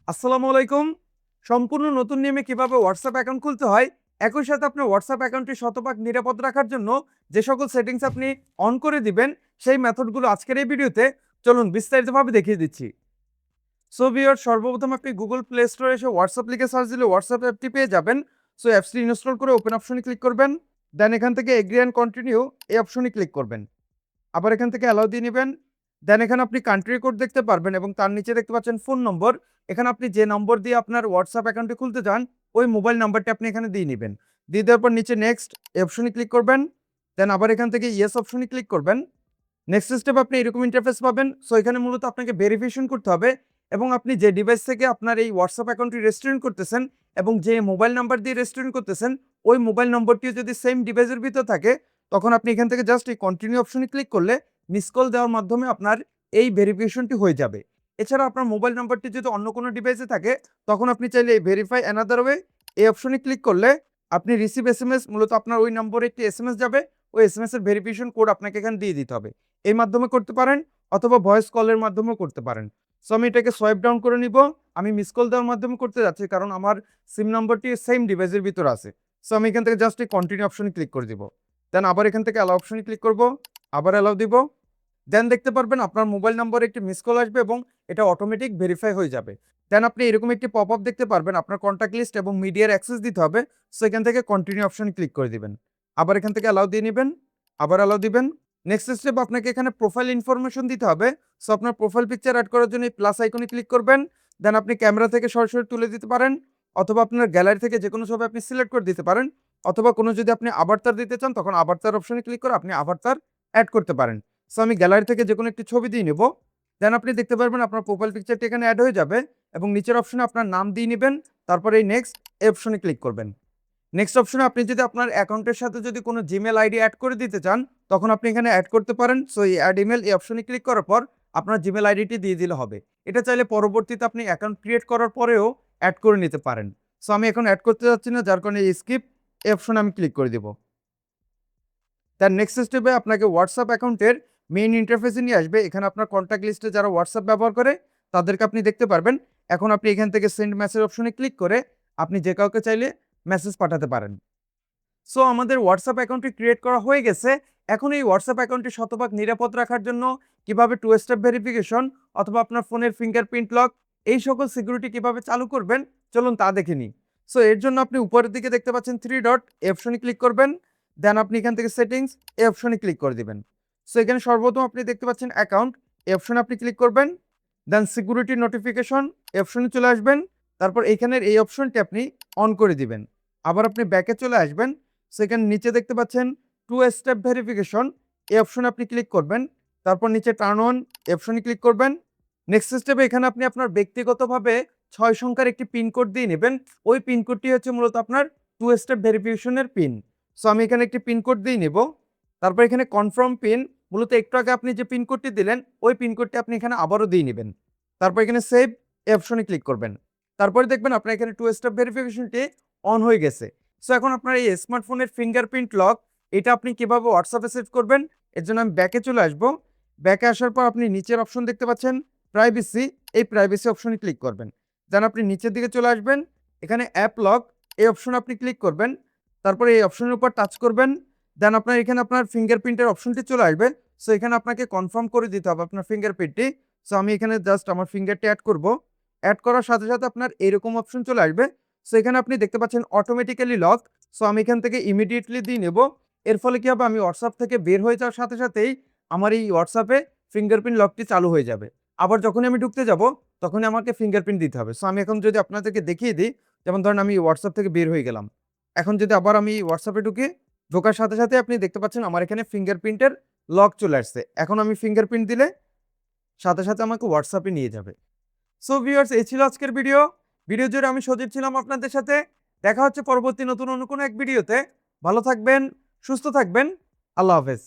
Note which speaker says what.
Speaker 1: আসসালামু আলাইকুম। সম্পূর্ণ নতুন নিয়মে কিভাবে হোয়াটসঅ্যাপ অ্যাকাউন্ট খুলতে হয়, একই সাথে আপনার হোয়াটসঅ্যাপ অ্যাকাউন্টটি শতভাগ নিরাপদ রাখার জন্য যে সকল সেটিংস আপনি অন করে দিবেন, সেই মেথডগুলো আজকের এই ভিডিওতে চলুন বিস্তারিতভাবে দেখিয়ে দিচ্ছি। সো ভিউয়ার্স, সর্বপ্রথম আপনি গুগল প্লে স্টোরে এসে হোয়াটসঅ্যাপ লিখে সার্চ দিলে হোয়াটসঅ্যাপ অ্যাপটি পেয়ে যাবেন। সো অ্যাপসটি ইনস্টল করে ওপেন অপশনে ক্লিক করবেন। দেন এখান থেকে এগ্রি অ্যান্ড কন্টিনিউ এই অপশনে ক্লিক করবেন। আবার এখান থেকে অ্যালাউ দিয়ে নিবেন। দেন এখানে আপনি কান্ট্রি কোড দেখতে পারবেন এবং তার নিচে দেখতে পাচ্ছেন ফোন নম্বর। এখানে আপনি যে নম্বর দিয়ে আপনার হোয়াটসঅ্যাপ অ্যাকাউন্টটি খুলতে চান, ওই মোবাইল নাম্বারটি আপনি এখানে দিয়ে নিবেন। দিয়ে দেওয়ার পর নিচে নেক্সট এই অপশনে ক্লিক করবেন। দেন আবার এখান থেকে ইয়েস অপশনে ক্লিক করবেন। নেক্সট স্টেপ আপনি এরকম ইন্টারফেস পাবেন। সো এখানে মূলত আপনাকে ভেরিফিকেশন করতে হবে এবং আপনি যে ডিভাইস থেকে আপনার এই হোয়াটসঅ্যাপ অ্যাকাউন্টটি রেজিস্ট্রেশন করতেছেন এবং যে মোবাইল নাম্বার দিয়ে রেজিস্ট্রেশন করতেছেন, ওই মোবাইল নম্বরটিও যদি সেম ডিভাইসের ভিতর থাকে, তখন আপনি এখান থেকে জাস্ট এই কন্টিনিউ অপশনে ক্লিক করলে মিস কল দেওয়ার মাধ্যমে আপনার এই ভেরিফিকেশনটি হয়ে যাবে। এছাড়া আপনার মোবাইল নাম্বারটি যদি অন্য কোনো ডিভাইসে থাকে, তখন আপনি চাইলে এই ভেরিফাই অ্যানাদার ওয়ে এই অপশনে ক্লিক করলে আপনি রিসিভ এসএমএস, মূলত আপনার ওই নম্বরে একটি এসএমএস যাবে। ওই এসএমএস এর ভেরিফিকেশন কোড আপনাকে এখানে দিয়ে দিতে হবে। এই মাধ্যমে করতে পারেন অথবা ভয়েস কলের মাধ্যমেও করতে পারেন। সো আমি এটাকে সোয়াইপ ডাউন করে নিব। আমি মিস কল দেওয়ার মাধ্যমে করতে যাচ্ছি কারণ আমার সিম নাম্বারটি সেম ডিভাইসের ভিতর আছে। সো আমি এখান থেকে জাস্ট এই কন্টিনিউ অপশনে ক্লিক করে দিব। দেন আবার এখান থেকে অ্যালাউ অপশনে ক্লিক করব। আবার অ্যালাউ দিব। দেন দেখতে পারবেন আপনার মোবাইল নম্বরে একটি মিস কল আসবে এবং এটা অটোমেটিক ভেরিফাই হয়ে যাবে। দেন আপনি এরকম একটি পপআপ দেখতে পারবেন, আপনার কন্টাক্ট লিস্ট এবং মিডিয়ার অ্যাক্সেস দিতে হবে। সো এখান থেকে কন্টিনিউ অপশনে ক্লিক করে দিবেন। আবার এখান থেকে অ্যালাউ দিয়ে নিবেন। আবার অ্যালাউ দিবেন। নেক্সট স্টেপ আপনাকে এখানে প্রোফাইল ইনফরমেশন দিতে হবে। সো আপনার প্রোফাইল পিকচার এড করার জন্য এই প্লাস আইকনে ক্লিক করবেন। দেন আপনি ক্যামেরা থেকে সরাসরি তুলে দিতে পারেন অথবা আপনার গ্যালারি থেকে যেকোনো ছবি আপনি সিলেক্ট করে দিতে পারেন অথবা কোনো যদি আপনি আভাতার দিতে চান, তখন আভাতার অপশনে ক্লিক করে আপনি আভাতার অ্যাড করতে পারেন। সো আমি গ্যালারি থেকে যেকোনো একটি ছবি দিয়ে নেব। দেন আপনি দেখতে পারবেন আপনার প্রোফাইল পিকচারটি এখানে অ্যাড হয়ে যাবে এবং নিচের অপশনে আপনার নাম দিয়ে নেবেন। তারপরে এই নেক্সট এই অপশনে ক্লিক করবেন। নেক্সট অপশনে আপনি যদি আপনার অ্যাকাউন্টের সাথে যদি কোনো জিমেল আইডি অ্যাড করে দিতে চান, তখন আপনি এখানে অ্যাড করতে পারেন। সো এই অ্যাড ইমেল এই অপশনে ক্লিক করার পর আপনার জিমেল আইডিটি দিয়ে দিলে হবে। এটা চাইলে পরবর্তীতে আপনি অ্যাকাউন্ট ক্রিয়েট করার পরেও অ্যাড করে নিতে পারেন। সো আমি এখন অ্যাড করতে যাচ্ছি না, যার কারণে এই স্কিপ এই অপশনে আমি ক্লিক করে দিব। তার নেক্সট স্টেপে আপনাকে হোয়াটসঅ্যাপ অ্যাকাউন্টের মেইন ইন্টারফেসে নিয়ে আসবে। এখানে আপনার কন্ট্যাক্ট লিস্টে যারা হোয়াটসঅ্যাপ ব্যবহার করে তাদেরকে আপনি দেখতে পারবেন। এখন আপনি এখান থেকে সেন্ড মেসেজ অপশনে ক্লিক করে আপনি যে কাউকে চাইলে মেসেজ পাঠাতে পারেন। সো আমাদের হোয়াটসঅ্যাপ অ্যাকাউন্টটি ক্রিয়েট করা হয়ে গেছে। এখন এই হোয়াটসঅ্যাপ অ্যাকাউন্টটি শতভাগ নিরাপদ রাখার জন্য কিভাবে টু স্টেপ ভেরিফিকেশন অথবা আপনার ফোনের ফিঙ্গারপ্রিন্ট লক, এই সকল সিকিউরিটি কিভাবে চালু করবেন, চলুন তা দেখে নিই। সো এর জন্য আপনি উপরের দিকে দেখতে পাচ্ছেন থ্রি ডট, এই অপশনে ক্লিক করবেন। দেন আপনি এখান থেকে সেটিংস এই অপশনে ক্লিক করে দিবেন। সো এখানে সর্বপ্রথম আপনি দেখতে পাচ্ছেন অ্যাকাউন্ট, এই অপশনে আপনি ক্লিক করবেন। দেন সিকিউরিটি নোটিফিকেশন এই অপশনে চলে আসবেন। তারপর এইখানের এই অপশনটি আপনি অন করে দিবেন। আবার আপনি ব্যাকে চলে আসবেন। সেখানে নিচে দেখতে পাচ্ছেন টু স্টেপ ভেরিফিকেশন, এই অপশনে আপনি ক্লিক করবেন। তারপর নিচে টার্ন অন এই অপশনে ক্লিক করবেন। নেক্সট স্টেপে এখানে আপনি আপনার ব্যক্তিগতভাবে 6 সংখ্যার একটি পিন কোড দিয়ে নেবেন। ওই পিন কোডটি হচ্ছে মূলত আপনার টু স্টেপ ভেরিফিকেশনের পিন। সো আমি এখানে একটি পিন কোড দিয়ে নেব। তারপর এখানে কনফার্ম পিন, মূলত একটু আগে আপনি যে পিন কোডটি দিলেন ওই পিন কোডটি আপনি এখানে আবারও দিয়ে নেবেন। তারপর এখানে সেভ এই অপশনে ক্লিক করবেন। তারপরে দেখবেন আপনার এখানে টু স্টেপ ভেরিফিকেশনটি অন হয়ে গেছে। সো এখন আপনার এই স্মার্টফোনের ফিঙ্গারপ্রিন্ট লক এটা আপনি কিভাবে হোয়াটসঅ্যাপে সেভ করবেন, এর জন্য আমি ব্যাকে চলে আসব। ব্যাকে আসার পর আপনি নিচের অপশন দেখতে পাচ্ছেন প্রাইভেসি, এই প্রাইভেসি অপশনে ক্লিক করবেন। দেন আপনি নিচের দিকে চলে আসবেন। এখানে অ্যাপ লক এই অপশনে আপনি ক্লিক করবেন। তারপরে এই অপশনের উপর টাচ করবেন। দেন আপনার এখানে আপনার ফিঙ্গারপ্রিন্টের অপশনটি চলে আসবে। সো এখানে আপনাকে কনফার্ম করে দিতে হবে আপনার ফিঙ্গারপ্রিন্টটি। সো আমি এখানে জাস্ট আমার ফিঙ্গারটি অ্যাড করব। অ্যাড করার সাথে সাথে আপনার এরকম অপশন চলে আসবে। সো এখানে আপনি দেখতে পাচ্ছেন অটোমেটিক্যালি লক। সো আমি এখান থেকে ইমিডিয়েটলি দিয়ে নেব। এর ফলে কি হবে, আমি হোয়াটসঅ্যাপ থেকে বের হয়ে যাওয়ার সাথে সাথেই আমার এই হোয়াটসঅ্যাপে ফিঙ্গারপ্রিন্ট লকটি চালু হয়ে যাবে। আবার যখনই আমি ঢুকতে যাব তখনই আমাকে ফিঙ্গারপ্রিন্ট দিতে হবে। সো আমি এখন যদি আপনাদেরকে দেখিয়ে দিই, যেমন ধরেন আমি হোয়াটসঅ্যাপ থেকে বের হয়ে গেলাম। এখন যদি আবার আমি হোয়াটসঅ্যাপে ঢুকি, ঢোকার সাথে সাথে আপনি দেখতে পাচ্ছেন আমার এখানে ফিঙ্গারপ্রিন্টের লক চলে আসছে। এখন আমি ফিঙ্গারপ্রিন্ট দিলে সাথে সাথে আমাকে হোয়াটসঅ্যাপে নিয়ে যাবে। সো ভিউয়ার্স, এই ছিল আজকের ভিডিও। ভিডিও জুড়ে আমি সজীব ছিলাম আপনাদের সাথে। দেখা হচ্ছে পরবর্তী নতুন অন্য কোনো এক ভিডিওতে। ভালো থাকবেন, সুস্থ থাকবেন। আল্লাহ হাফেজ।